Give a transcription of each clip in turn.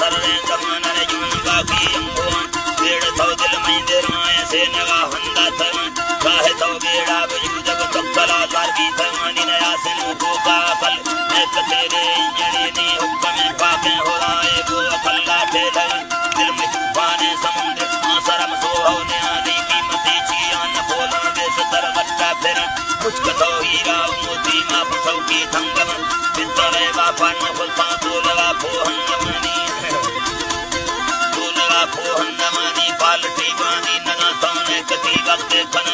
सरले जमान रे जुन बाकी अंगोन बेड़ तो दिल में देराए से नगा हंदा तमन काहे तो बेड़ा बजू जब तकला द्वार की तमानी नया से को का कल मैं तेरे जड़े नी हुक्म पाके हो आए वो अकल्ला ठेला दिल में तूफान समुद्र आसरम सोहो ने आली कीमती चियान बोलो देश तर बट्टा फिर कुछ कथो हीरा मोती मा पुछो की थंगम बितरे बापन फुलता तोलवा फोहंगमनी तोलवा फोहंगमनी पालटी बानी नगा तौने कती वक्त खन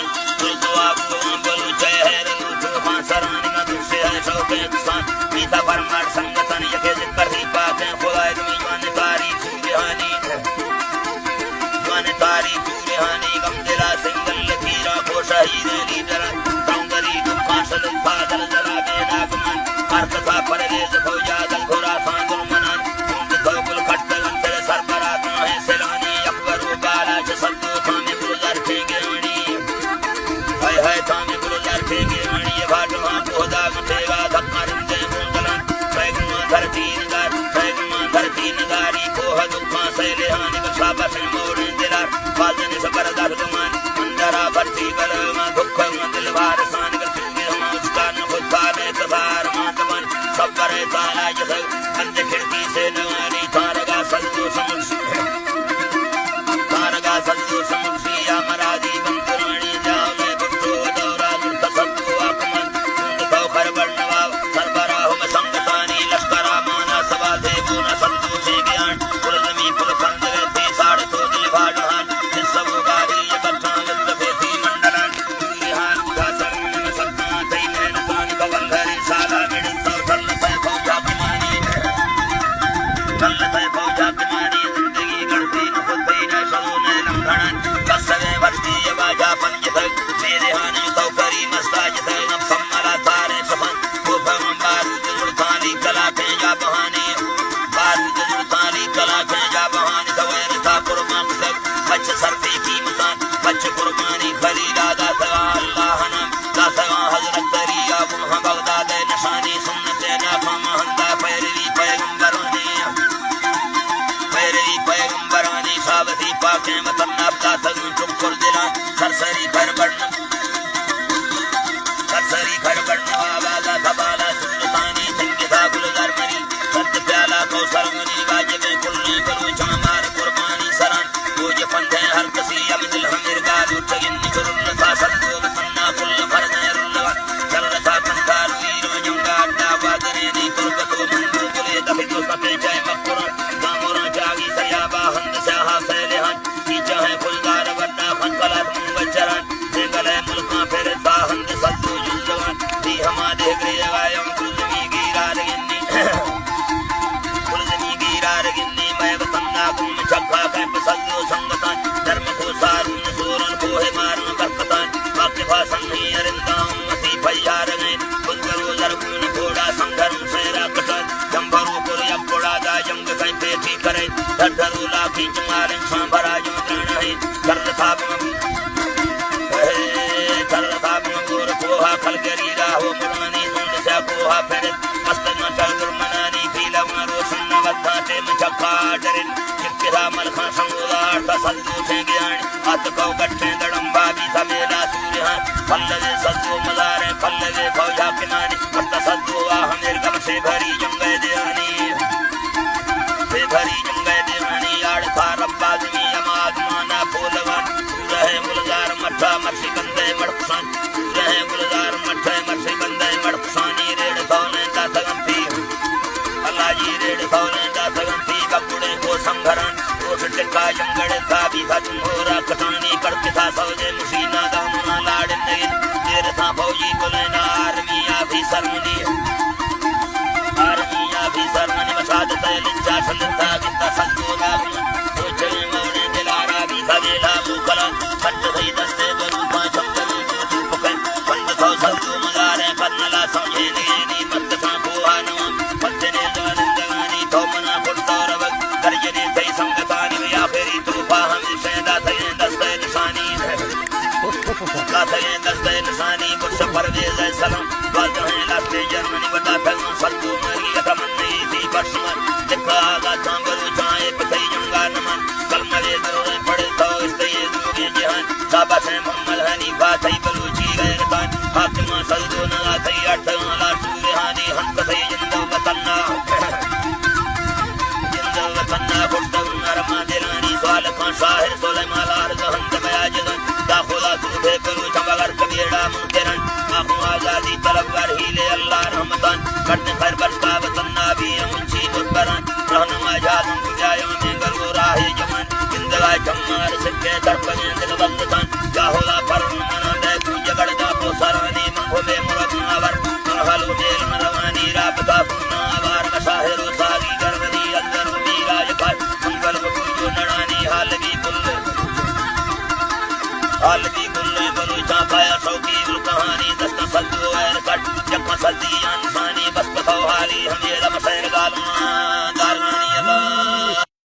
दुआ बोलो जहर लूट सरानी ना दुसे है शौके इंसान मीता परमार संगतन यके जिकर ही पाके खुदाए तुम जान तारी सुबहानी जान तारी सुबहानी गम दिला सिंगल लकीरा को शहीद लीडर तंगरी दुखा सल फादर जरा बेना गुमान हर कथा परवेज फौजा दल घोड़ा सांगुल मनन कुंड धोकुल खट्टल अंतर सरबरा है सेलानी अकबर बाला सद्दो थामे गुजर ठेंगे मणि हाय हाय थामे गुजर ठेंगे मणि भाटवा पोदा गठेगा धक्करंदे मुंगलन सैगुमा धरती नगारी कोह दुखा सैले हानि बसा बसन मोड़ दिला बाजन सकर दर गुमान अंदरा भरती बलमा दुख दिल बार सान गसुगे हम उसका न खुदा ने तबार मातवन सब करे ताला जस बंद खिड़की से नवारी तारगा सल्लू समुसी या मरादी बंकुरानी जाओ ले बुट्टो दौरा दुर्त सबको आकमन कुंड तो खरबर नवाब सरबराह में संगतानी लश्करा माना सवा दे बोना सल्लू से ज्ञान पुरजमी पुरखंड रहती साड़ तो दिल भाड़हान जिस सब गारी ये बच्चा विद्ध भेदी मंडलन हान उठा सरमन में सत्ता तई मेहनतान कवंधरी साला मिड़ी तो सल्लत है फौजा की मानी जिंदगी गढ़ती न खुदती न सलोने लंघनन कसवे भरती ये बाजा पंज तक मेरे हानि तो करी मस्ताज तक नम सम्मला तारे सफन वो भगम बारूद जुड़ताली कला के जा बहानी बारूद जुड़ताली कला के जा बहानी दवैर था कुर्बान तक बच सरती की मकान बच कुर्बानी खलीला दाता अल्लाह नम दाता हजरत दरिया बुहा बगदाद निशानी सुन्नत नाफा महंदा पैगंबरानी सावती पाके मतन नापता तक चुप दिला सरसरी घर बढ़ना आवाजा थबाला सुल्तानी जिंदा गुलजार मरी सत्य प्याला कौसर मुनी वाजिब कुल्ले करो चामार कुर्बानी सरान तुझे पंधे हर कसी अब दिल हमीर गाल उठगिन निकुरुल सा संदो बसन्ना कुल भरने रुल्ला चलता पंधार वीर जंगा अड्डा वादने नी कुर्बतो मंदू कुले दफितो सते जय मकुर दामुरा जागी सयाबा हंद सहा सैलेहन की चाहे फुलदार वड्डा फनकला मुंगचरन जंगले मुल्का फिर साहंद सद्दू जुल्लवन दी हमारे ग्रेवायम कुलजमी गिरार गिन्नी मैं बसन्ना गुम चक्का कैप सद्दू संगतन धर्म को सारून सूरन कोहे मारन बरकतन वाक्य भाषण ही अरिंदाम मसी भैयार गए बुलगरो जरगुन घोड़ा संघर्म से राकटन जंभरो पुर यपोड़ा दा जंग कहीं पेटी करे धरधरू लाखी चमारे सांभरा जो ग्रहण है तरलताप गोर कोहा खलगरी राहो मुरानी सुंद सा कोहा फिर मस्तक चल गुरमनानी पीला रोशन नवद्धा टेम चक्का डरिन चिपकिरा मलखा संगोदार तसल्लू से ज्ञान अत कौ गट्ठे दड़ंबा भी समेला सूर्यहान फल्लवे सद्दो मलारे फल्लवे फौजा किनानी पत्त सद्दो आहमेर गम से भरी जंगे देवानी आड़ था रब्बा जमी अमाद माना पोलवन रहे मुलजार मठा मर्सी कंदे मड़पसान रहे मुलजार मठे मर्सी कंदे मड़पसानी रेड़ थौने दा सगंती अल्लाह जी रेड़ थौने दा सगंती बकुड़े को संघरन रोश टिक्का जंगड़ था भी था तुम्होरा कटानी करके था सौजे मुसीना दामुना लाड़ नगिन देर था फौजी बुलेना आर्मी ऑफिसर मनी मसाद तैलिंचा संदता बिंदा संदोला सोचे मोने दिलारा भी सवेला मुकला छट भई दस्ते बरूपा चंदन जो पुकन पंड थो संदो मगारे पन्नला समझे नी मत था कोहानो पत्तने जवानी तो मना फुटतौर वक्त करजने सही संगतानी या फेरी तूफा हमेशा दाते दस्ते निशानी बुश परवेज सलाम बाजहे लाते जर्मनी बता फैल सल्लू मरी तमन्नी थी बर्समन लिखा गा चांबरू चाए سے محمد حنیفہ تھئی بلوچی غیر خان حاکمہ سعودو نگا تھئی اٹھ والا سورہانی ہنک تھئی جندو وطنہ گھٹن نرما دلانی سوال خان شاہر سلیمان لارز ہند بیاجدن دا خدا سودھے بلوچ مگر کبیڑا منکرن آخو آزادی طلب ور ہیلے اللہ رحمتان کرنے خیر برکا وطن نابی منشی مدبران رہنما جادن کجایوں میں گلو راہ جمان زندگاہ چمار سکے درپنین دل بندتان چاہولا فرم منا دے کو جگڑ دا کو سرانی منگو بے مرد ناور مرحلو دیل مروانی رابطہ فنا آوار مشاہر و ساگی گردنی اندر و میراج پار منگل بکوجو نڑانی حال بھی کل بلوچان